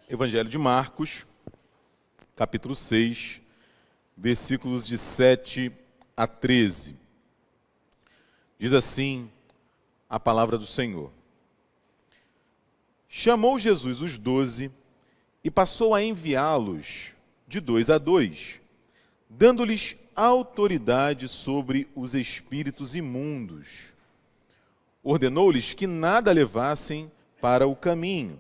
Evangelho de Marcos, capítulo 6, versículos de 7 a 13. Diz assim a palavra do Senhor. Chamou Jesus os 12 e passou a enviá-los de 2 a 2, dando-lhes autoridade sobre os espíritos imundos. Ordenou-lhes que nada levassem para o caminho,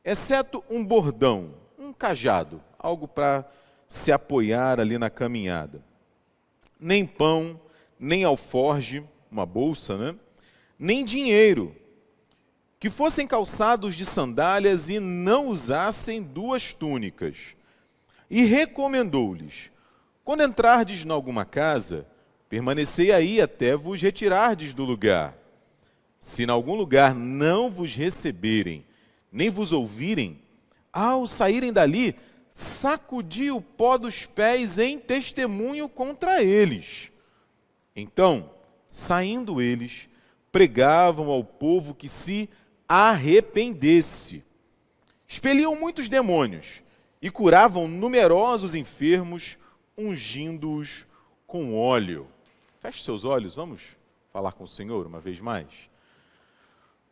exceto um bordão, um cajado, algo para se apoiar ali na caminhada. Nem pão, nem alforge, uma bolsa, né? Nem dinheiro. Que fossem calçados de sandálias e não usassem 2 túnicas. E recomendou-lhes: quando entrardes em alguma casa, permanecei aí até vos retirardes do lugar. Se em algum lugar não vos receberem, nem vos ouvirem, ao saírem dali, sacudi o pó dos pés em testemunho contra eles. Então, saindo eles, pregavam ao povo que se arrependesse. Expeliam muitos demônios e curavam numerosos enfermos, ungindo-os com óleo. Feche seus olhos, vamos falar com o Senhor uma vez mais.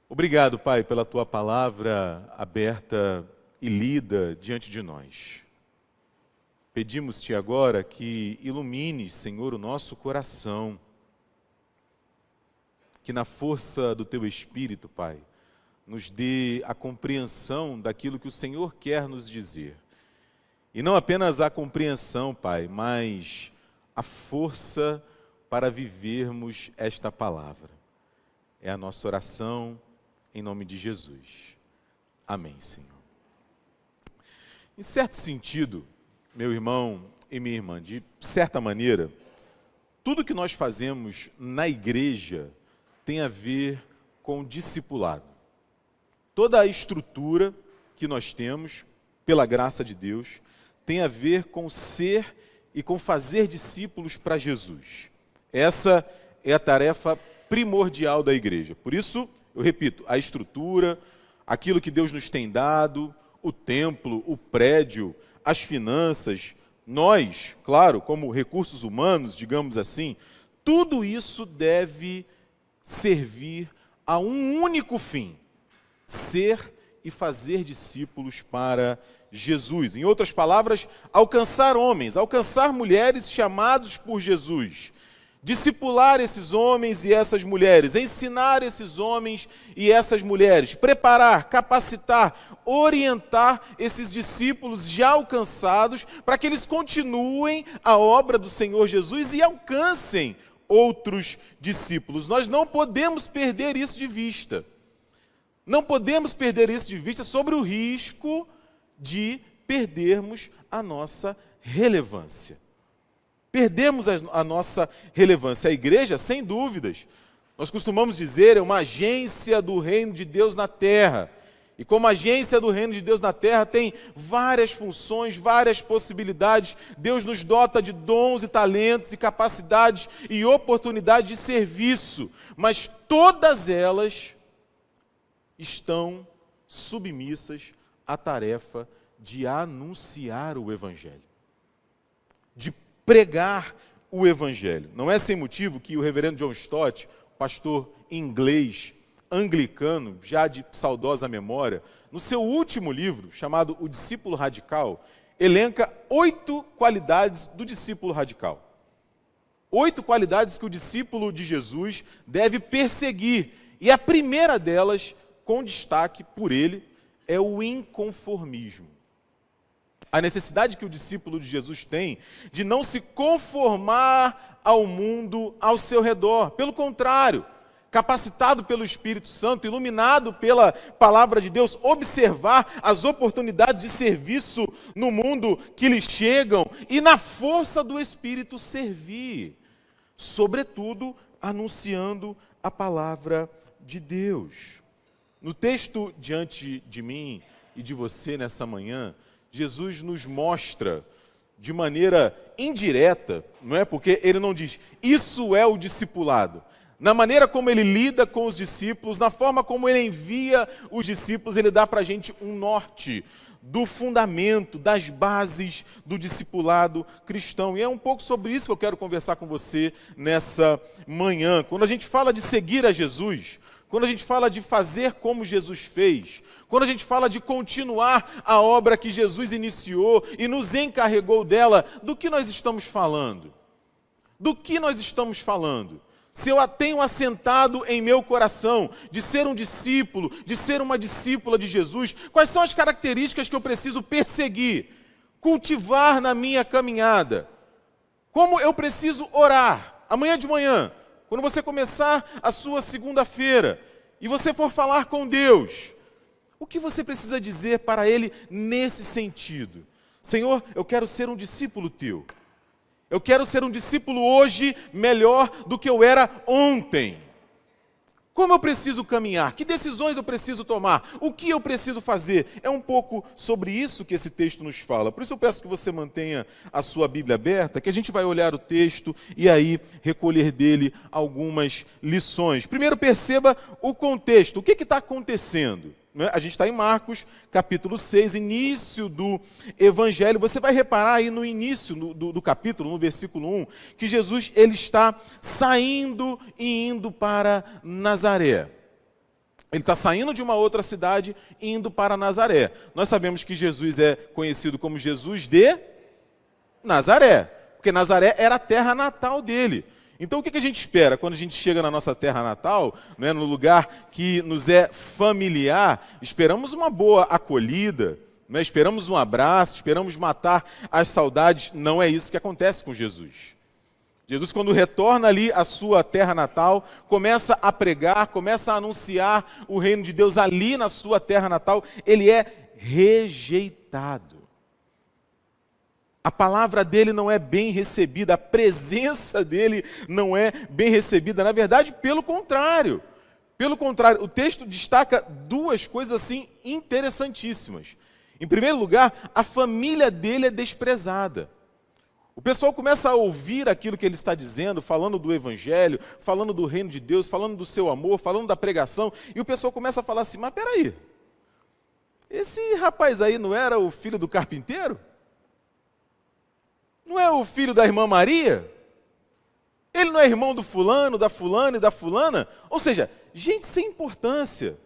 Obrigado, Pai, pela Tua palavra aberta e lida diante de nós. Pedimos-Te agora que ilumines, Senhor, o nosso coração, que na força do Teu Espírito, Pai, nos dê a compreensão daquilo que o Senhor quer nos dizer. E não apenas a compreensão, Pai, mas a força para vivermos esta palavra. É a nossa oração em nome de Jesus. Amém, Senhor. Em certo sentido, meu irmão e minha irmã, de certa maneira, tudo que nós fazemos na igreja tem a ver com discipulado. Toda a estrutura que nós temos, pela graça de Deus, tem a ver com ser e com fazer discípulos para Jesus. Essa é a tarefa primordial da igreja. Por isso, eu repito, a estrutura, aquilo que Deus nos tem dado, o templo, o prédio, as finanças, nós, claro, como recursos humanos, digamos assim, tudo isso deve servir a um único fim: ser e fazer discípulos para Jesus. Em outras palavras, alcançar homens, alcançar mulheres chamados por Jesus. Discipular esses homens e essas mulheres, ensinar esses homens e essas mulheres, preparar, capacitar, orientar esses discípulos já alcançados para que eles continuem a obra do Senhor Jesus e alcancem outros discípulos. Nós não podemos perder isso de vista. Não podemos perder isso de vista sobre o risco de perdermos a nossa relevância. Perdemos a nossa relevância. A igreja, sem dúvidas, nós costumamos dizer, é uma agência do reino de Deus na terra. E como agência do reino de Deus na terra, tem várias funções, várias possibilidades. Deus nos dota de dons e talentos e capacidades e oportunidades de serviço. Mas todas elas estão submissas à tarefa de anunciar o Evangelho, de pregar o Evangelho. Não é sem motivo que o reverendo John Stott, pastor inglês, anglicano, já de saudosa memória, no seu último livro, chamado O Discípulo Radical, elenca 8 qualidades do discípulo radical. 8 qualidades que o discípulo de Jesus deve perseguir. E a primeira delas, com destaque por ele, é o inconformismo. A necessidade que o discípulo de Jesus tem de não se conformar ao mundo ao seu redor. Pelo contrário, capacitado pelo Espírito Santo, iluminado pela palavra de Deus, observar as oportunidades de serviço no mundo que lhe chegam e na força do Espírito servir. Sobretudo, anunciando a palavra de Deus. No texto diante de mim e de você nessa manhã, Jesus nos mostra de maneira indireta, não é? Porque ele não diz, isso é o discipulado. na maneira como ele lida com os discípulos, na forma como ele envia os discípulos, ele dá para a gente um norte do fundamento, das bases do discipulado cristão. E é um pouco sobre isso que eu quero conversar com você nessa manhã. Quando a gente fala de seguir a Jesus, quando a gente fala de fazer como Jesus fez, quando a gente fala de continuar a obra que Jesus iniciou e nos encarregou dela, do que nós estamos falando? Do que nós estamos falando? Se eu a tenho assentado em meu coração de ser um discípulo, de ser uma discípula de Jesus, quais são as características que eu preciso perseguir, cultivar na minha caminhada? Como eu preciso orar? Amanhã de manhã, quando você começar a sua segunda-feira e você for falar com Deus, o que você precisa dizer para Ele nesse sentido? Senhor, eu quero ser um discípulo teu. Eu quero ser um discípulo hoje melhor do que eu era ontem. Como eu preciso caminhar? Que decisões eu preciso tomar? O que eu preciso fazer? É um pouco sobre isso que esse texto nos fala. Por isso eu peço que você mantenha a sua Bíblia aberta, que a gente vai olhar o texto e aí recolher dele algumas lições. Primeiro perceba o contexto. O que está acontecendo? A gente está em Marcos, capítulo 6, início do Evangelho. Você vai reparar aí no início do capítulo, no versículo 1, que Jesus ele está saindo e indo para Nazaré. Ele está saindo de uma outra cidade e indo para Nazaré. Nós sabemos que Jesus é conhecido como Jesus de Nazaré, porque Nazaré era a terra natal dele. Então o que a gente espera quando a gente chega na nossa terra natal, né, no lugar que nos é familiar? Esperamos uma boa acolhida, né, esperamos um abraço, esperamos matar as saudades. Não é isso que acontece com Jesus. Jesus, quando retorna ali à sua terra natal, começa a pregar, começa a anunciar o reino de Deus ali na sua terra natal, ele é rejeitado. A palavra dele não é bem recebida, a presença dele não é bem recebida. Na verdade, pelo contrário. Pelo contrário, o texto destaca duas coisas assim interessantíssimas. Em primeiro lugar, a família dele é desprezada. O pessoal começa a ouvir aquilo que ele está dizendo, falando do Evangelho, falando do reino de Deus, falando do seu amor, falando da pregação, e o pessoal começa a falar assim, mas peraí, esse rapaz aí não era o filho do carpinteiro? Não é o filho da irmã Maria? Ele não é irmão do fulano, da fulana e da fulana? Ou seja, gente sem importância,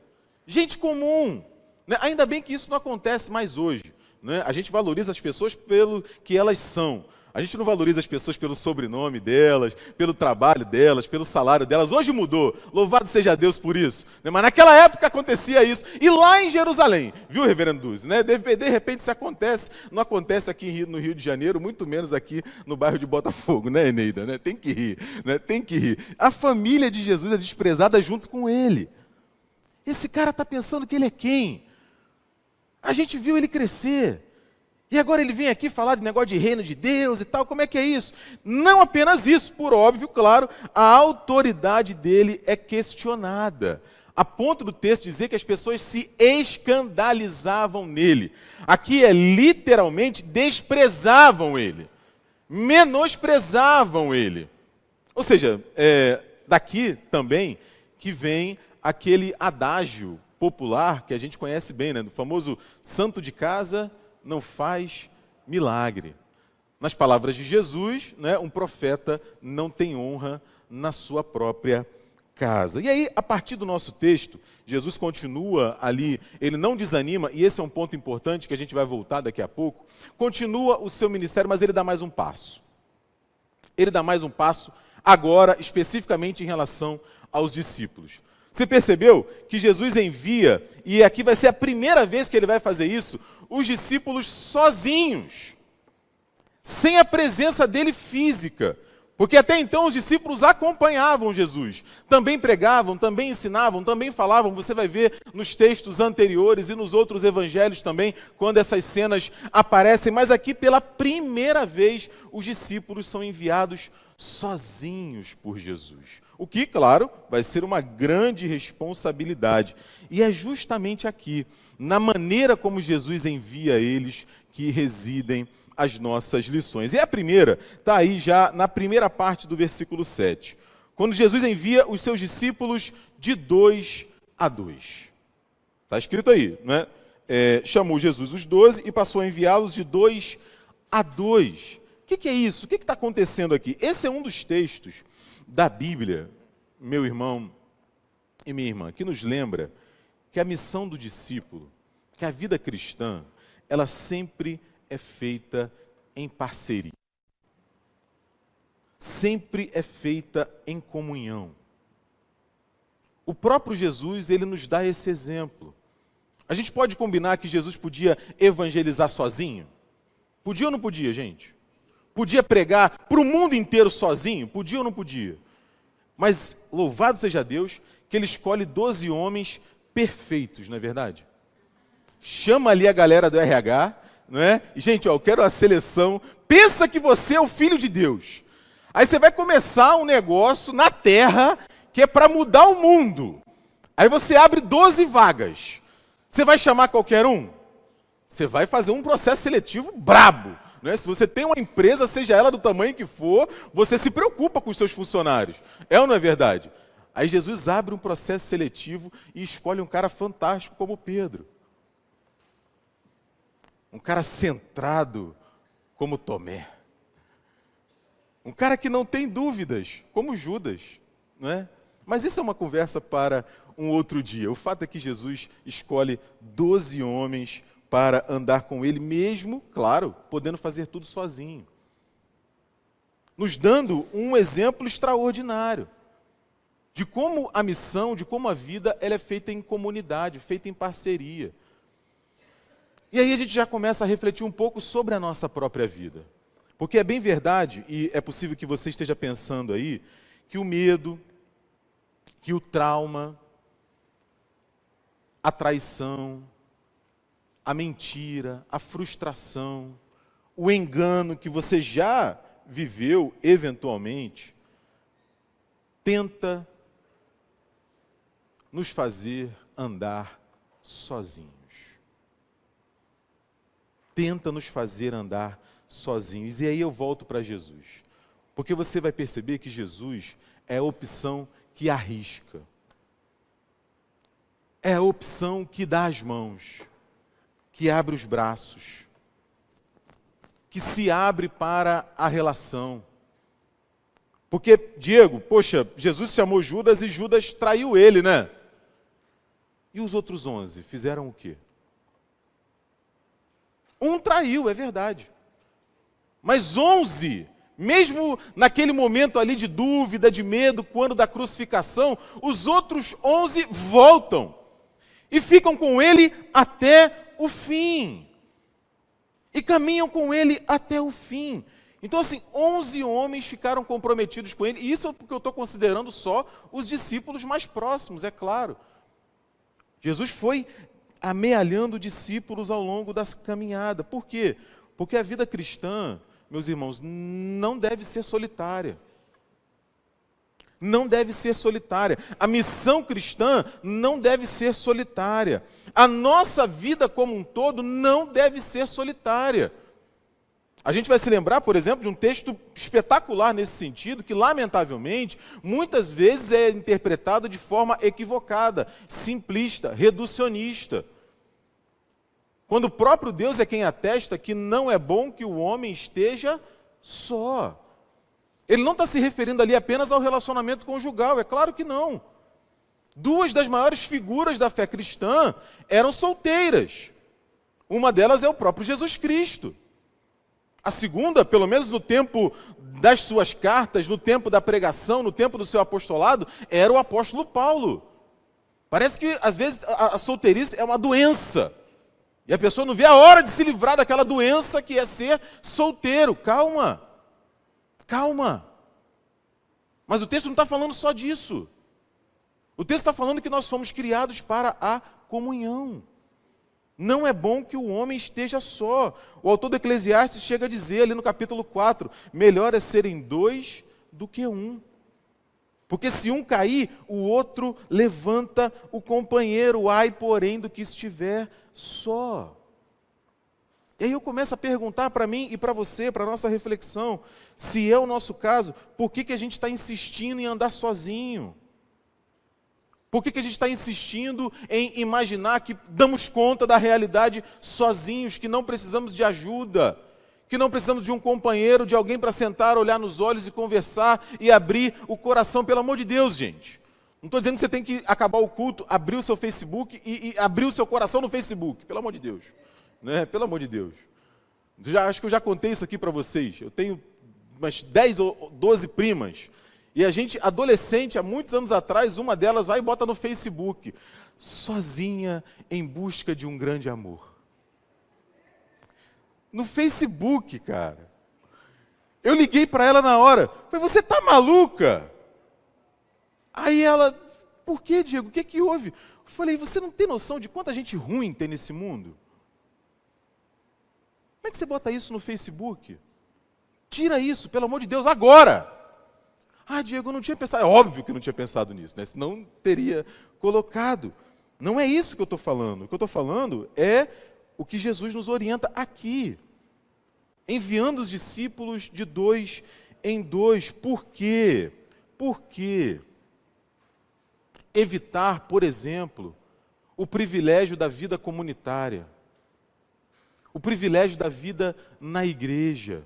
gente comum. Né? Ainda bem que isso não acontece mais hoje. Né? A gente valoriza as pessoas pelo que elas são. A gente não valoriza as pessoas pelo sobrenome delas, pelo trabalho delas, pelo salário delas. Hoje mudou, louvado seja Deus por isso. Né? Mas naquela época acontecia isso. E lá em Jerusalém, viu, reverendo Duzzi? Né? De repente isso acontece, não acontece aqui no Rio de Janeiro, muito menos aqui no bairro de Botafogo, né, Eneida? Né? Tem que rir, né? Tem que rir. A família de Jesus é desprezada junto com ele. Esse cara está pensando que ele é quem? A gente viu ele crescer. E agora ele vem aqui falar de negócio de reino de Deus e tal, como é que é isso? Não apenas isso, por óbvio, claro, a autoridade dele é questionada, a ponto do texto dizer que as pessoas se escandalizavam nele. Aqui é literalmente desprezavam ele, menosprezavam ele. Ou seja, daqui também que vem aquele adágio popular que a gente conhece bem, né, do famoso santo de casa não faz milagre. Nas palavras de Jesus, né, um profeta não tem honra na sua própria casa. E aí, a partir do nosso texto, Jesus continua ali, ele não desanima, e esse é um ponto importante que a gente vai voltar daqui a pouco, continua o seu ministério, mas ele dá mais um passo. Ele dá mais um passo agora, especificamente em relação aos discípulos. Você percebeu que Jesus envia, e aqui vai ser a primeira vez que ele vai fazer isso, os discípulos sozinhos, sem a presença dele física, porque até então os discípulos acompanhavam Jesus, também pregavam, também ensinavam, também falavam. Você vai ver nos textos anteriores e nos outros evangelhos também, quando essas cenas aparecem, mas aqui pela primeira vez os discípulos são enviados sozinhos por Jesus. O que, claro, vai ser uma grande responsabilidade. E é justamente aqui, na maneira como Jesus envia eles, que residem as nossas lições. E a primeira está aí já na primeira parte do versículo 7. quando Jesus envia os seus discípulos de 2 a 2. Está escrito aí, né? Chamou Jesus os 12 e passou a enviá-los de 2 a 2. O que é isso? O que está acontecendo aqui? Esse é um dos textos da Bíblia, meu irmão e minha irmã, que nos lembra que a missão do discípulo, que a vida cristã, ela sempre é feita em parceria. Sempre é feita em comunhão. O próprio Jesus, ele nos dá esse exemplo. A gente pode combinar que Jesus podia evangelizar sozinho? Podia ou não podia, gente? Podia pregar para o mundo inteiro sozinho? Podia ou não podia? Mas louvado seja Deus que ele escolhe 12 homens perfeitos, não é verdade? Chama ali a galera do RH, não é? E, gente, eu quero a seleção. Pensa que você é o Filho de Deus. Aí você vai começar um negócio na terra que é para mudar o mundo. Aí você abre 12 vagas. Você vai chamar qualquer um? Você vai fazer um processo seletivo brabo. Né? Se você tem uma empresa, seja ela do tamanho que for, você se preocupa com os seus funcionários. É ou não é verdade? Aí Jesus abre um processo seletivo e escolhe um cara fantástico como Pedro. Um cara centrado como Tomé. Um cara que não tem dúvidas, como Judas. Não é? Mas isso é uma conversa para um outro dia. O fato é que Jesus escolhe 12 homens para andar com ele, mesmo, claro, podendo fazer tudo sozinho. Nos dando um exemplo extraordinário de como a missão, de como a vida, ela é feita em comunidade, feita em parceria. E aí a gente já começa a refletir um pouco sobre a nossa própria vida. Porque é bem verdade, e é possível que você esteja pensando aí, que o medo, que o trauma, a traição, a mentira, a frustração, o engano que você já viveu eventualmente, tenta nos fazer andar sozinhos. Tenta nos fazer andar sozinhos. E aí eu volto para Jesus. Porque você vai perceber que Jesus é a opção que arrisca. É a opção que dá as mãos, que abre os braços, que se abre para a relação. Porque, Diego, poxa, Jesus chamou Judas e Judas traiu ele, né? E os outros 11 fizeram o quê? Um traiu, é verdade. Mas 11, mesmo naquele momento ali de dúvida, de medo, quando da crucificação, os outros 11 voltam e ficam com ele até o fim. E caminham com ele até o fim. Então, assim, 11 homens ficaram comprometidos com ele. E isso é porque eu estou considerando só os discípulos mais próximos, é claro. Jesus foi amealhando discípulos ao longo da caminhada. Por quê? Porque a vida cristã, meus irmãos, não deve ser solitária. Não deve ser solitária. A missão cristã não deve ser solitária. A nossa vida como um todo não deve ser solitária. A gente vai se lembrar, por exemplo, de um texto espetacular nesse sentido, que lamentavelmente, muitas vezes é interpretado de forma equivocada, simplista, reducionista. Quando o próprio Deus é quem atesta que não é bom que o homem esteja só. Ele não está se referindo ali apenas ao relacionamento conjugal, é claro que não. Duas das maiores figuras da fé cristã eram solteiras. Uma delas é o próprio Jesus Cristo. A segunda, pelo menos no tempo das suas cartas, no tempo da pregação, no tempo do seu apostolado, era o apóstolo Paulo. Parece que, às vezes, a solteirice é uma doença. E a pessoa não vê a hora de se livrar daquela doença que é ser solteiro. Calma. Calma. Mas o texto não está falando só disso. O texto está falando que nós fomos criados para a comunhão. Não é bom que o homem esteja só. O autor do Eclesiastes chega a dizer ali no capítulo 4, melhor é serem dois do que um. Porque se um cair, o outro levanta o companheiro, ai, porém, do que estiver só. E aí eu começo a perguntar para mim e para você, para a nossa reflexão, se é o nosso caso, por que a gente está insistindo em andar sozinho? Por que a gente está insistindo em imaginar que damos conta da realidade sozinhos, que não precisamos de ajuda, que não precisamos de um companheiro, de alguém para sentar, olhar nos olhos e conversar e abrir o coração? Pelo amor de Deus, gente. Não estou dizendo que você tem que acabar o culto, abrir o seu Facebook e abrir o seu coração no Facebook, pelo amor de Deus. Né? Pelo amor de Deus. Acho que eu já contei isso aqui para vocês. Eu tenho umas 10 ou 12 primas. E a gente, adolescente, há muitos anos atrás, uma delas vai e bota no Facebook: sozinha em busca de um grande amor. No Facebook, cara. Eu liguei para ela na hora. Falei: você tá maluca? Aí ela: por que, Diego? O que houve? Eu falei: você não tem noção de quanta gente ruim tem nesse mundo? Como é que você bota isso no Facebook? Tira isso, pelo amor de Deus, agora! Ah, Diego, eu não tinha pensado. É óbvio que eu não tinha pensado nisso, né? Senão teria colocado. Não é isso que eu estou falando. O que eu estou falando é o que Jesus nos orienta aqui. Enviando os discípulos de 2 em 2. Por quê? Por quê? Evitar, por exemplo, o privilégio da vida comunitária. O privilégio da vida na igreja.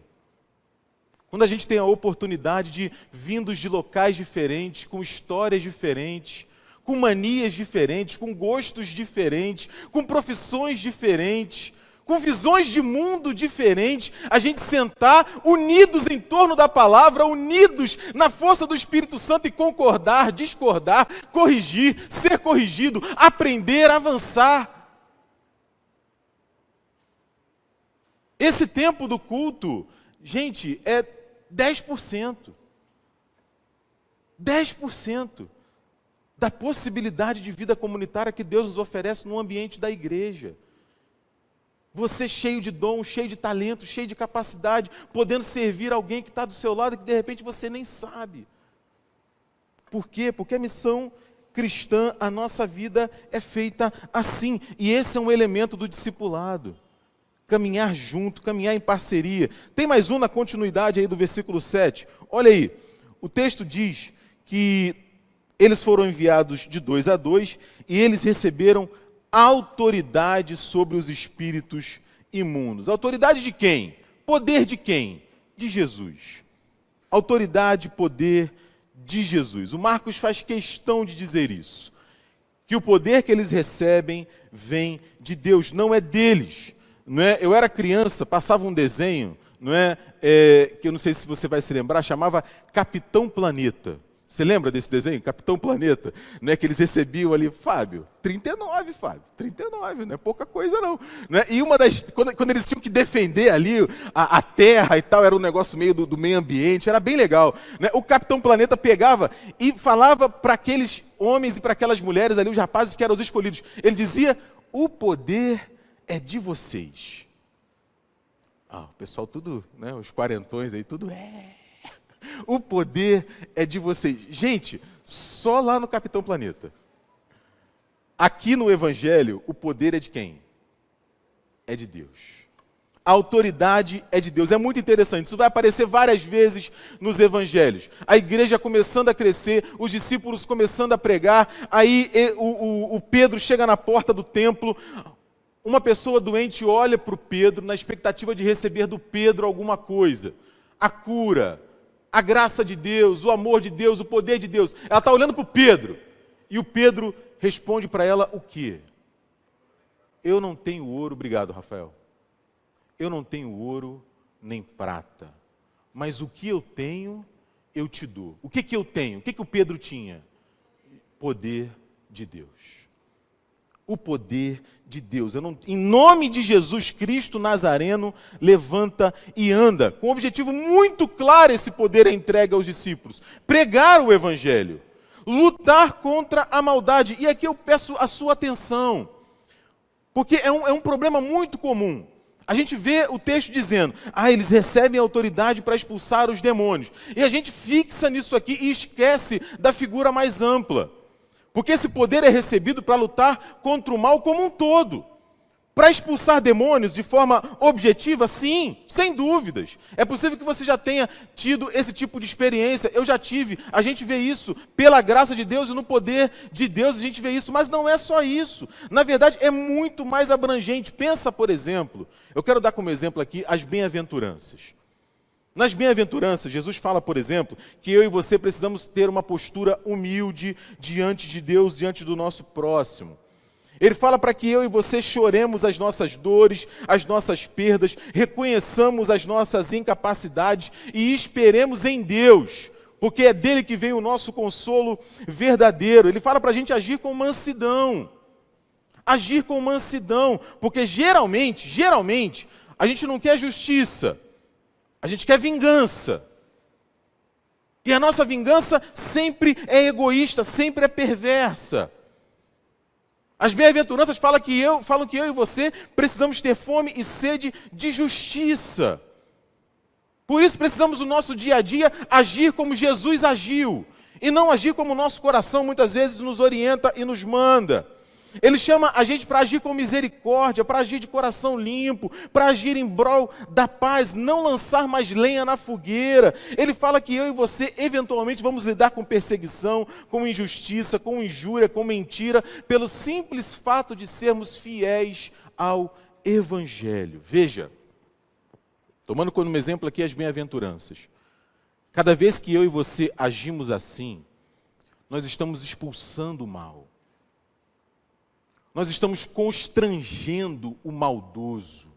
Quando a gente tem a oportunidade de, vindos de locais diferentes, com histórias diferentes, com manias diferentes, com gostos diferentes, com profissões diferentes, com visões de mundo diferentes, a gente sentar unidos em torno da palavra, unidos na força do Espírito Santo e concordar, discordar, corrigir, ser corrigido, aprender, avançar. Esse tempo do culto, gente, é 10%. 10% da possibilidade de vida comunitária que Deus nos oferece no ambiente da igreja. Você cheio de dom, cheio de talento, cheio de capacidade, podendo servir alguém que está do seu lado e que de repente você nem sabe. Por quê? Porque a missão cristã, a nossa vida é feita assim. E esse é um elemento do discipulado. Caminhar junto, caminhar em parceria. Tem mais um na continuidade aí do versículo 7. Olha aí, o texto diz que eles foram enviados de 2 a 2 e eles receberam autoridade sobre os espíritos imundos. Autoridade de quem? Poder de quem? De Jesus. Autoridade, poder de Jesus. O Marcos faz questão de dizer isso. Que o poder que eles recebem vem de Deus, não é deles. Não é? Eu era criança, passava um desenho, não é? Que eu não sei se você vai se lembrar, chamava Capitão Planeta. Você lembra desse desenho, Capitão Planeta? Não é que eles recebiam ali, Fábio, 39, Fábio, 39, não é pouca coisa não. É? E uma das, quando eles tinham que defender ali a Terra e tal, era um negócio meio do meio ambiente, era bem legal. Né? O Capitão Planeta pegava e falava para aqueles homens e para aquelas mulheres ali, os rapazes que eram os escolhidos. Ele dizia: o poder é de vocês. O pessoal tudo, né, os quarentões aí, tudo é. O poder é de vocês. Gente, só lá no Capitão Planeta. Aqui no Evangelho, o poder é de quem? É de Deus. A autoridade é de Deus. É muito interessante. Isso vai aparecer várias vezes nos Evangelhos. A igreja começando a crescer, os discípulos começando a pregar. Aí o Pedro chega na porta do templo. Uma pessoa doente olha para o Pedro na expectativa de receber do Pedro alguma coisa. A cura, a graça de Deus, o amor de Deus, o poder de Deus. Ela está olhando para o Pedro. E o Pedro responde para ela o quê? Eu não tenho ouro, obrigado, Rafael. Eu não tenho ouro nem prata. Mas o que eu tenho, eu te dou. O que eu tenho? O que o Pedro tinha? Poder de Deus. O poder de Deus. Em nome de Jesus Cristo Nazareno, levanta e anda. Com um objetivo muito claro, esse poder é entregue aos discípulos. Pregar o Evangelho. Lutar contra a maldade. E aqui eu peço a sua atenção. Porque é um problema muito comum. A gente vê o texto dizendo, eles recebem autoridade para expulsar os demônios. E a gente fixa nisso aqui e esquece da figura mais ampla. Porque esse poder é recebido para lutar contra o mal como um todo. Para expulsar demônios de forma objetiva, sim, sem dúvidas. É possível que você já tenha tido esse tipo de experiência. Eu já tive. A gente vê isso pela graça de Deus e no poder de Deus, a gente vê isso. Mas não é só isso. Na verdade, é muito mais abrangente. Pensa, por exemplo, eu quero dar como exemplo aqui as bem-aventuranças. Nas bem-aventuranças, Jesus fala, por exemplo, que eu e você precisamos ter uma postura humilde diante de Deus, diante do nosso próximo. Ele fala para que eu e você choremos as nossas dores, as nossas perdas, reconheçamos as nossas incapacidades e esperemos em Deus, porque é dele que vem o nosso consolo verdadeiro. Ele fala para a gente agir com mansidão. Agir com mansidão, porque geralmente, a gente não quer justiça. A gente quer vingança. E a nossa vingança sempre é egoísta, sempre é perversa. As bem-aventuranças falam que eu e você precisamos ter fome e sede de justiça. Por isso precisamos no nosso dia a dia agir como Jesus agiu. E não agir como o nosso coração muitas vezes nos orienta e nos manda. Ele chama a gente para agir com misericórdia, para agir de coração limpo, para agir em prol da paz, não lançar mais lenha na fogueira. Ele fala que eu e você eventualmente vamos lidar com perseguição, com injustiça, com injúria, com mentira, pelo simples fato de sermos fiéis ao Evangelho. Veja, tomando como exemplo aqui as bem-aventuranças. Cada vez que eu e você agimos assim, nós estamos expulsando o mal. Nós estamos constrangendo o maldoso,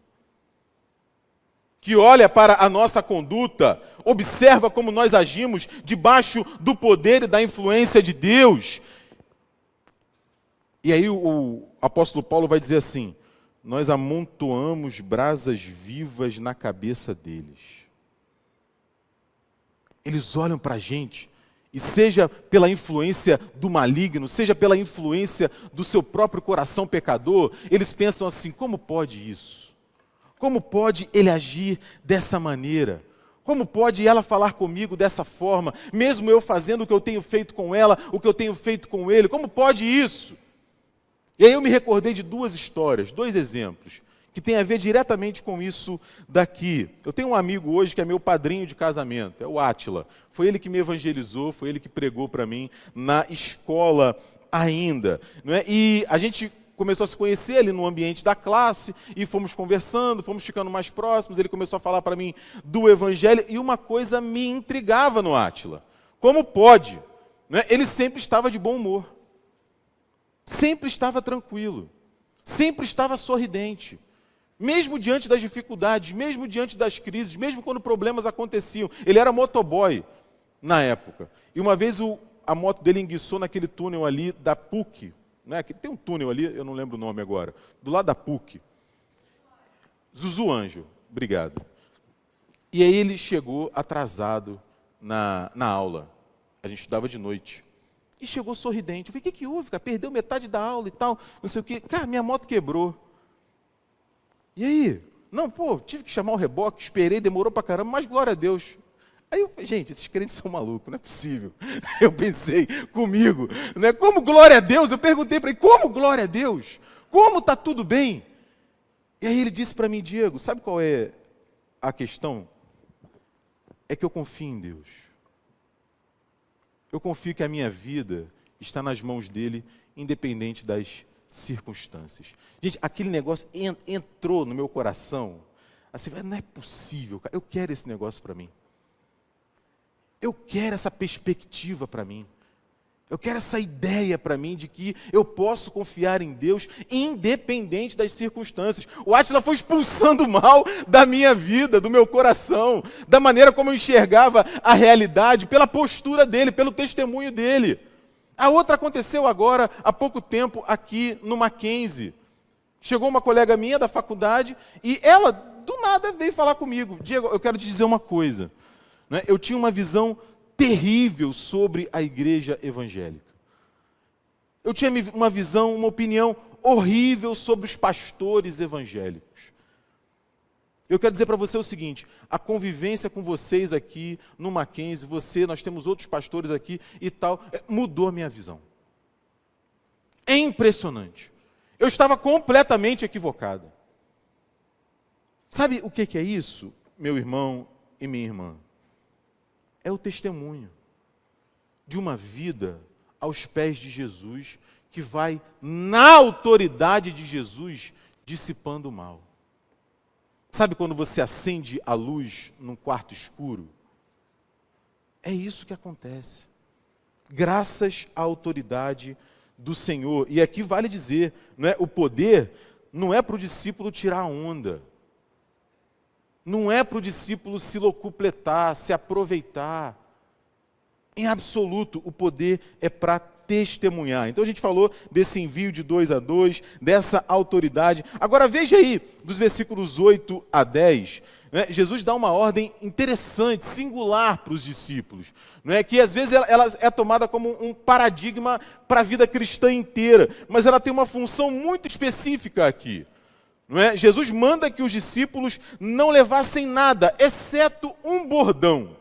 que olha para a nossa conduta, observa como nós agimos debaixo do poder e da influência de Deus. E aí o apóstolo Paulo vai dizer assim: nós amontoamos brasas vivas na cabeça deles. Eles olham para a gente, e seja pela influência do maligno, seja pela influência do seu próprio coração pecador, eles pensam assim: como pode isso? Como pode ele agir dessa maneira? Como pode ela falar comigo dessa forma, mesmo eu fazendo o que eu tenho feito com ela, o que eu tenho feito com ele? Como pode isso? E aí eu me recordei de duas histórias, dois exemplos, que tem a ver diretamente com isso daqui. Eu tenho um amigo hoje que é meu padrinho de casamento, é o Átila. Foi ele que me evangelizou, foi ele que pregou para mim na escola ainda. Não é? E a gente começou a se conhecer ali no ambiente da classe, e fomos conversando, fomos ficando mais próximos, ele começou a falar para mim do Evangelho, e uma coisa me intrigava no Átila. Como pode? Não é? Ele sempre estava de bom humor, sempre estava tranquilo, sempre estava sorridente. Mesmo diante das dificuldades, mesmo diante das crises, mesmo quando problemas aconteciam. Ele era motoboy na época. E uma vez a moto dele enguiçou naquele túnel ali da PUC. Né? Tem um túnel ali, eu não lembro o nome agora. Do lado da PUC. Zuzuanjo, obrigado. E aí ele chegou atrasado na aula. A gente estudava de noite. E chegou sorridente. Eu falei: o que houve, cara? Perdeu metade da aula e tal, não sei o quê. Cara, minha moto quebrou. E aí? Não, tive que chamar o reboque, esperei, demorou pra caramba, mas glória a Deus. Aí eu falei: gente, esses crentes são malucos, não é possível. Eu pensei comigo, né? Como glória a Deus? Eu perguntei para ele: como glória a Deus? Como está tudo bem? E aí ele disse para mim: Diego, sabe qual é a questão? É que eu confio em Deus. Eu confio que a minha vida está nas mãos dele, independente das circunstâncias. Gente, aquele negócio entrou no meu coração, assim: não é possível, cara. Eu quero esse negócio para mim. Eu quero essa perspectiva para mim. Eu quero essa ideia para mim de que eu posso confiar em Deus independente das circunstâncias. O Átila foi expulsando o mal da minha vida, do meu coração, da maneira como eu enxergava a realidade, pela postura dele, pelo testemunho dele. A outra aconteceu agora, há pouco tempo, aqui no Mackenzie. Chegou uma colega minha da faculdade e ela, do nada, veio falar comigo: Diego, eu quero te dizer uma coisa. Né? Eu tinha uma visão terrível sobre a igreja evangélica. Eu tinha uma visão, uma opinião horrível sobre os pastores evangélicos. Eu quero dizer para você o seguinte: a convivência com vocês aqui no Mackenzie, nós temos outros pastores aqui e tal, mudou a minha visão. É impressionante. Eu estava completamente equivocado. Sabe o que é isso, meu irmão e minha irmã? É o testemunho de uma vida aos pés de Jesus, que vai, na autoridade de Jesus, dissipando o mal. Sabe quando você acende a luz num quarto escuro? É isso que acontece. Graças à autoridade do Senhor. E aqui vale dizer, não é, o poder não é para o discípulo tirar a onda. Não é para o discípulo se locupletar, se aproveitar. Em absoluto, o poder é para testemunhar. Então a gente falou desse envio de 2 a 2, dessa autoridade. Agora veja aí, dos versículos 8 a 10, né, Jesus dá uma ordem interessante, singular para os discípulos, não é? Que às vezes ela é tomada como um paradigma para a vida cristã inteira, mas ela tem uma função muito específica aqui. Não é? Jesus manda que os discípulos não levassem nada, exceto um bordão,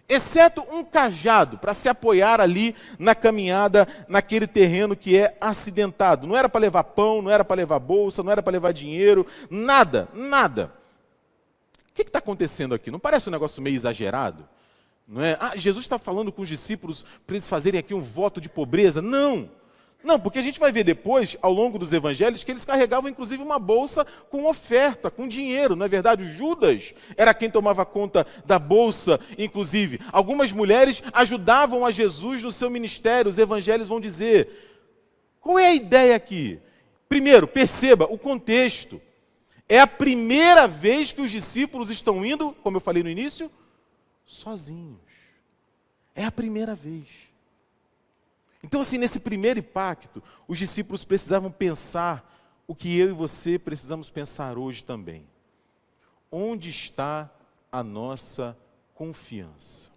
exceto um cajado, para se apoiar ali na caminhada, naquele terreno que é acidentado. Não era para levar pão, não era para levar bolsa, não era para levar dinheiro, nada, nada. O que está acontecendo aqui? Não parece um negócio meio exagerado? Não é? Jesus está falando com os discípulos para eles fazerem aqui um voto de pobreza? Não. Não, porque a gente vai ver depois, ao longo dos evangelhos, que eles carregavam inclusive uma bolsa com oferta, com dinheiro, não é verdade? O Judas era quem tomava conta da bolsa, inclusive. Algumas mulheres ajudavam a Jesus no seu ministério, os evangelhos vão dizer. Qual é a ideia aqui? Primeiro, perceba o contexto. É a primeira vez que os discípulos estão indo, como eu falei no início, sozinhos. É a primeira vez. Então, assim, nesse primeiro impacto, os discípulos precisavam pensar o que eu e você precisamos pensar hoje também. Onde está a nossa confiança?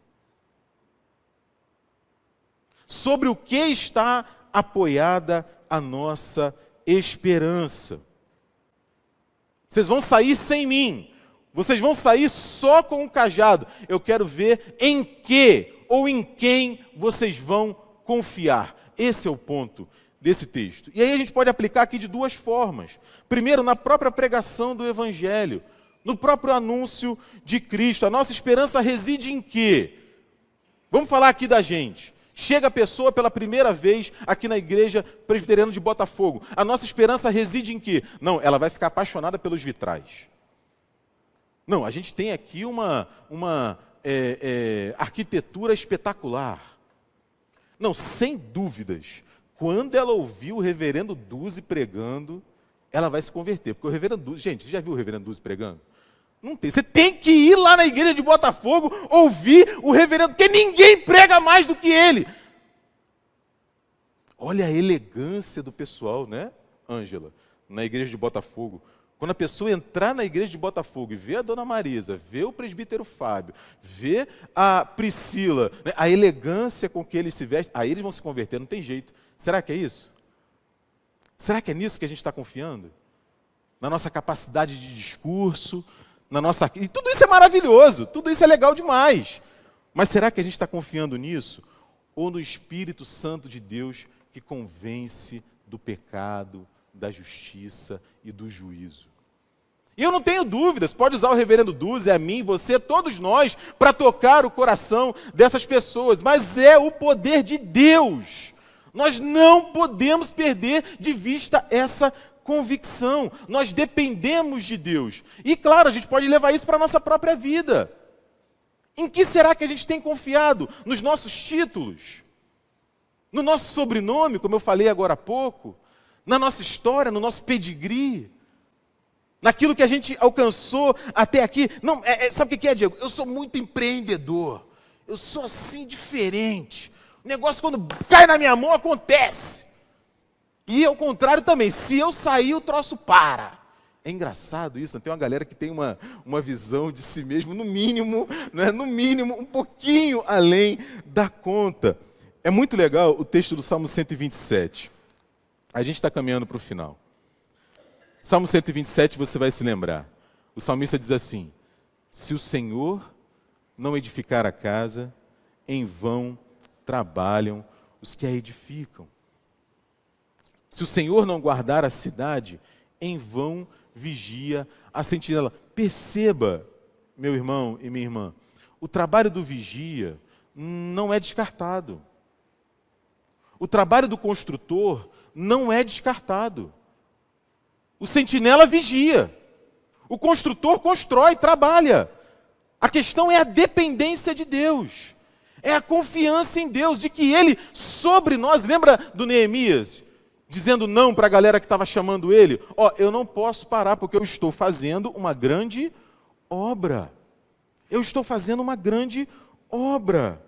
Sobre o que está apoiada a nossa esperança? Vocês vão sair sem mim. Vocês vão sair só com o cajado. Eu quero ver em que ou em quem vocês vão confiar. Esse é o ponto desse texto. E aí a gente pode aplicar aqui de duas formas. Primeiro, na própria pregação do Evangelho, no próprio anúncio de Cristo. A nossa esperança reside em quê? Vamos falar aqui da gente. Chega a pessoa pela primeira vez aqui na igreja presbiteriana de Botafogo. A nossa esperança reside em quê? Não, ela vai ficar apaixonada pelos vitrais. Não, a gente tem aqui uma arquitetura espetacular. Não, sem dúvidas, quando ela ouvir o reverendo Duzi pregando, ela vai se converter. Porque o reverendo Duzi, gente, você já viu o reverendo Duzi pregando? Não tem. Você tem que ir lá na igreja de Botafogo, ouvir o reverendo, porque ninguém prega mais do que ele. Olha a elegância do pessoal, né, Ângela, na igreja de Botafogo. Quando a pessoa entrar na igreja de Botafogo e ver a dona Marisa, ver o presbítero Fábio, ver a Priscila, né, a elegância com que eles se vestem, aí eles vão se converter, não tem jeito. Será que é isso? Será que é nisso que a gente está confiando? Na nossa capacidade de discurso, na nossa... E tudo isso é maravilhoso, tudo isso é legal demais. Mas será que a gente está confiando nisso? Ou no Espírito Santo de Deus que convence do pecado, da justiça e do juízo? E eu não tenho dúvidas, pode usar o reverendo Duzi, a mim, você, todos nós, para tocar o coração dessas pessoas, mas é o poder de Deus. Nós não podemos perder de vista essa convicção. Nós dependemos de Deus. E claro, a gente pode levar isso para a nossa própria vida. Em que será que a gente tem confiado? Nos nossos títulos? No nosso sobrenome, como eu falei agora há pouco? Na nossa história, no nosso pedigree? Naquilo que a gente alcançou até aqui? Não, sabe o que é, Diego? Eu sou muito empreendedor. Eu sou assim diferente. O negócio quando cai na minha mão acontece. E ao contrário também, se eu sair o troço para. É engraçado isso, né? Tem uma galera que tem uma visão de si mesmo, no mínimo, né? No mínimo, um pouquinho além da conta. É muito legal o texto do Salmo 127. A gente está caminhando para o final. Salmo 127 você vai se lembrar. O salmista diz assim: se o Senhor não edificar a casa, em vão trabalham os que a edificam. Se o Senhor não guardar a cidade, em vão vigia a sentinela. Perceba, meu irmão e minha irmã, o trabalho do vigia não é descartado. O trabalho do construtor não é descartado. O sentinela vigia. O construtor constrói, trabalha. A questão é a dependência de Deus. É a confiança em Deus, de que Ele sobre nós. Lembra do Neemias? Dizendo não para a galera que estava chamando ele. Eu não posso parar porque eu estou fazendo uma grande obra. Eu estou fazendo uma grande obra.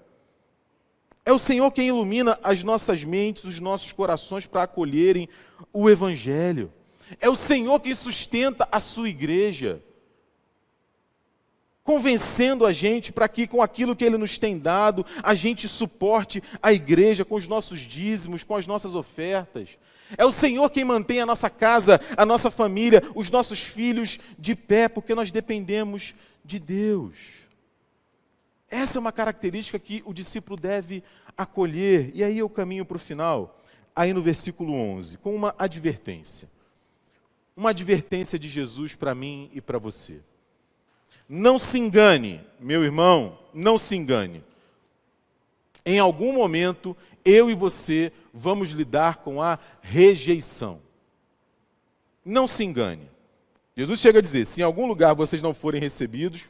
É o Senhor quem ilumina as nossas mentes, os nossos corações para acolherem o Evangelho. É o Senhor quem sustenta a sua igreja, convencendo a gente para que com aquilo que Ele nos tem dado, a gente suporte a igreja com os nossos dízimos, com as nossas ofertas. É o Senhor quem mantém a nossa casa, a nossa família, os nossos filhos de pé, porque nós dependemos de Deus. Essa é uma característica que o discípulo deve acolher. E aí eu caminho para o final, aí no versículo 11, com uma advertência. Uma advertência de Jesus para mim e para você. Não se engane, meu irmão, não se engane. Em algum momento, eu e você vamos lidar com a rejeição. Não se engane. Jesus chega a dizer, se em algum lugar vocês não forem recebidos,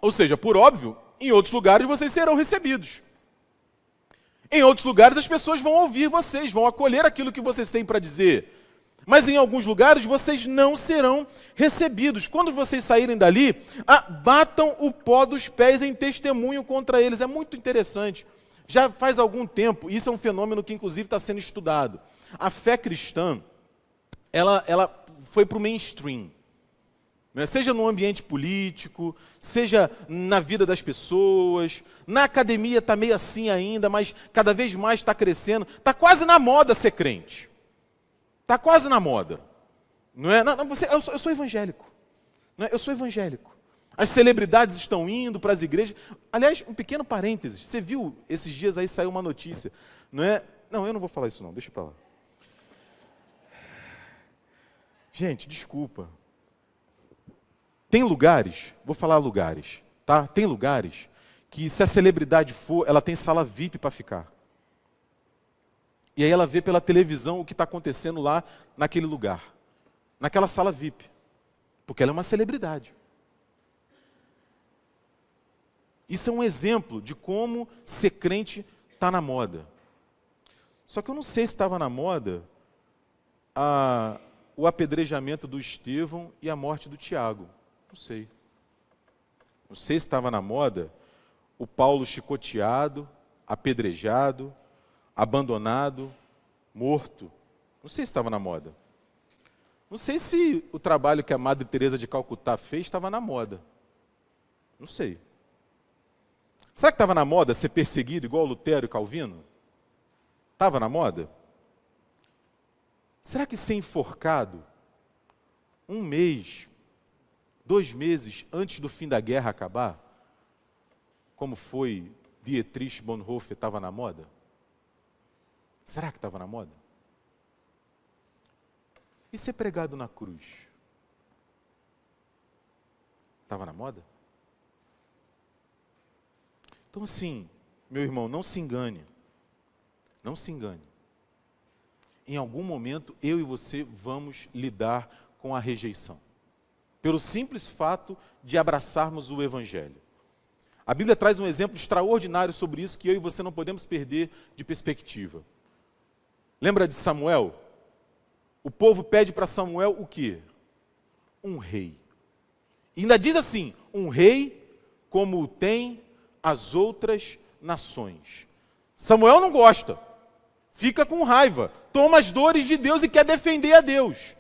ou seja, por óbvio, em outros lugares vocês serão recebidos. Em outros lugares as pessoas vão ouvir vocês, vão acolher aquilo que vocês têm para dizer. Mas em alguns lugares vocês não serão recebidos. Quando vocês saírem dali, batam o pó dos pés em testemunho contra eles. É muito interessante. Já faz algum tempo, isso é um fenômeno que inclusive está sendo estudado. A fé cristã, ela foi para o mainstream. Seja no ambiente político, seja na vida das pessoas, na academia está meio assim ainda, mas cada vez mais está crescendo. Está quase na moda ser crente. Está quase na moda. Não é? Eu sou evangélico. Não é? Eu sou evangélico. As celebridades estão indo para as igrejas. Aliás, um pequeno parênteses. Você viu, esses dias aí saiu uma notícia. Não é? Não, eu não vou falar isso não, deixa para lá. Gente, desculpa. Tem lugares, vou falar lugares, tá? Tem lugares que se a celebridade for, ela tem sala VIP para ficar. E aí ela vê pela televisão o que está acontecendo lá naquele lugar, naquela sala VIP, porque ela é uma celebridade. Isso é um exemplo de como ser crente está na moda. Só que eu não sei se estava na moda o apedrejamento do Estevão e a morte do Tiago. Não sei. Não sei se estava na moda o Paulo chicoteado, apedrejado, abandonado, morto. Não sei se estava na moda. Não sei se o trabalho que a Madre Teresa de Calcutá fez estava na moda. Não sei. Será que estava na moda ser perseguido igual Lutero e Calvino? Estava na moda? Será que ser enforcado 1 mês, 2 meses antes do fim da guerra acabar, como foi Dietrich Bonhoeffer, estava na moda? Será que estava na moda? E ser pregado na cruz? Estava na moda? Então assim, meu irmão, não se engane. Não se engane. Em algum momento, eu e você vamos lidar com a rejeição. Pelo simples fato de abraçarmos o Evangelho. A Bíblia traz um exemplo extraordinário sobre isso que eu e você não podemos perder de perspectiva. Lembra de Samuel? O povo pede para Samuel o quê? Um rei. E ainda diz assim, um rei como tem as outras nações. Samuel não gosta, fica com raiva, toma as dores de Deus e quer defender a Deus,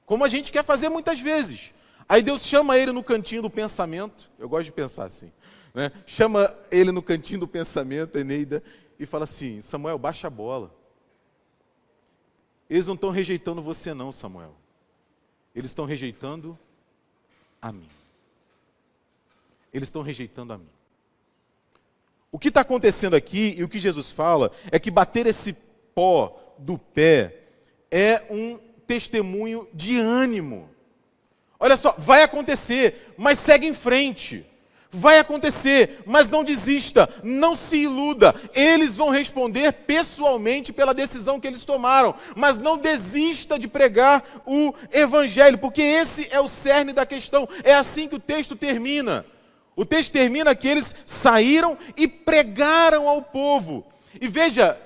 como a gente quer fazer muitas vezes. Aí Deus chama ele no cantinho do pensamento, eu gosto de pensar assim, né? Chama ele no cantinho do pensamento, Eneida, e fala assim, Samuel, baixa a bola. Eles não estão rejeitando você não, Samuel. Eles estão rejeitando a mim. Eles estão rejeitando a mim. O que está acontecendo aqui, e o que Jesus fala, é que bater esse pó do pé é um testemunho de ânimo. Olha só, vai acontecer, mas segue em frente. Vai acontecer, mas não desista, não se iluda. Eles vão responder pessoalmente pela decisão que eles tomaram, mas não desista de pregar o Evangelho, porque esse é o cerne da questão. É assim que o texto termina. O texto termina que eles saíram e pregaram ao povo. E veja,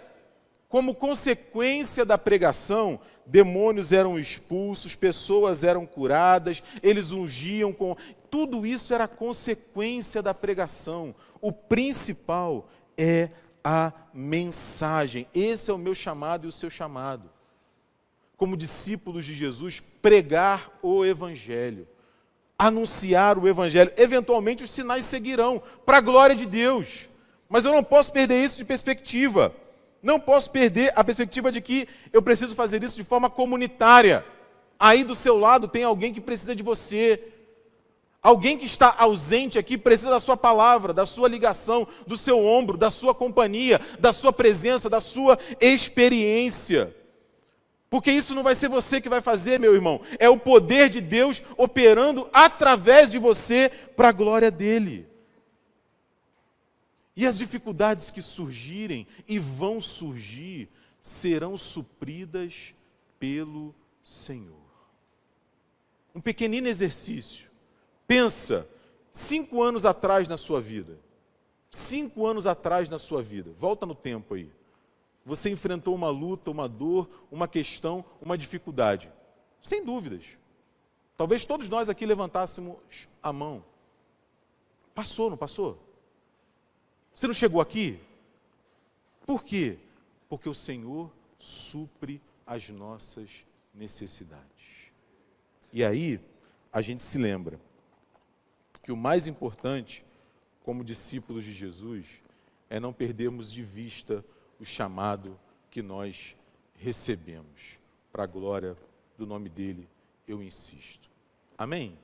como consequência da pregação, demônios eram expulsos, pessoas eram curadas, eles ungiam com... Tudo isso era consequência da pregação. O principal é a mensagem. Esse é o meu chamado e o seu chamado. Como discípulos de Jesus, pregar o Evangelho. Anunciar o Evangelho. Eventualmente os sinais seguirão, para a glória de Deus. Mas eu não posso perder isso de perspectiva. Não posso perder a perspectiva de que eu preciso fazer isso de forma comunitária. Aí do seu lado tem alguém que precisa de você. Alguém que está ausente aqui precisa da sua palavra, da sua ligação, do seu ombro, da sua companhia, da sua presença, da sua experiência. Porque isso não vai ser você que vai fazer, meu irmão. É o poder de Deus operando através de você para a glória dele. E as dificuldades que surgirem e vão surgir serão supridas pelo Senhor. Um pequenino exercício. Pensa, 5 anos atrás na sua vida. 5 anos atrás na sua vida. Volta no tempo aí. Você enfrentou uma luta, uma dor, uma questão, uma dificuldade. Sem dúvidas. Talvez todos nós aqui levantássemos a mão. Passou, não passou? Você não chegou aqui? Por quê? Porque o Senhor supre as nossas necessidades. E aí, a gente se lembra que o mais importante, como discípulos de Jesus, é não perdermos de vista o chamado que nós recebemos. Para a glória do nome dele, eu insisto. Amém?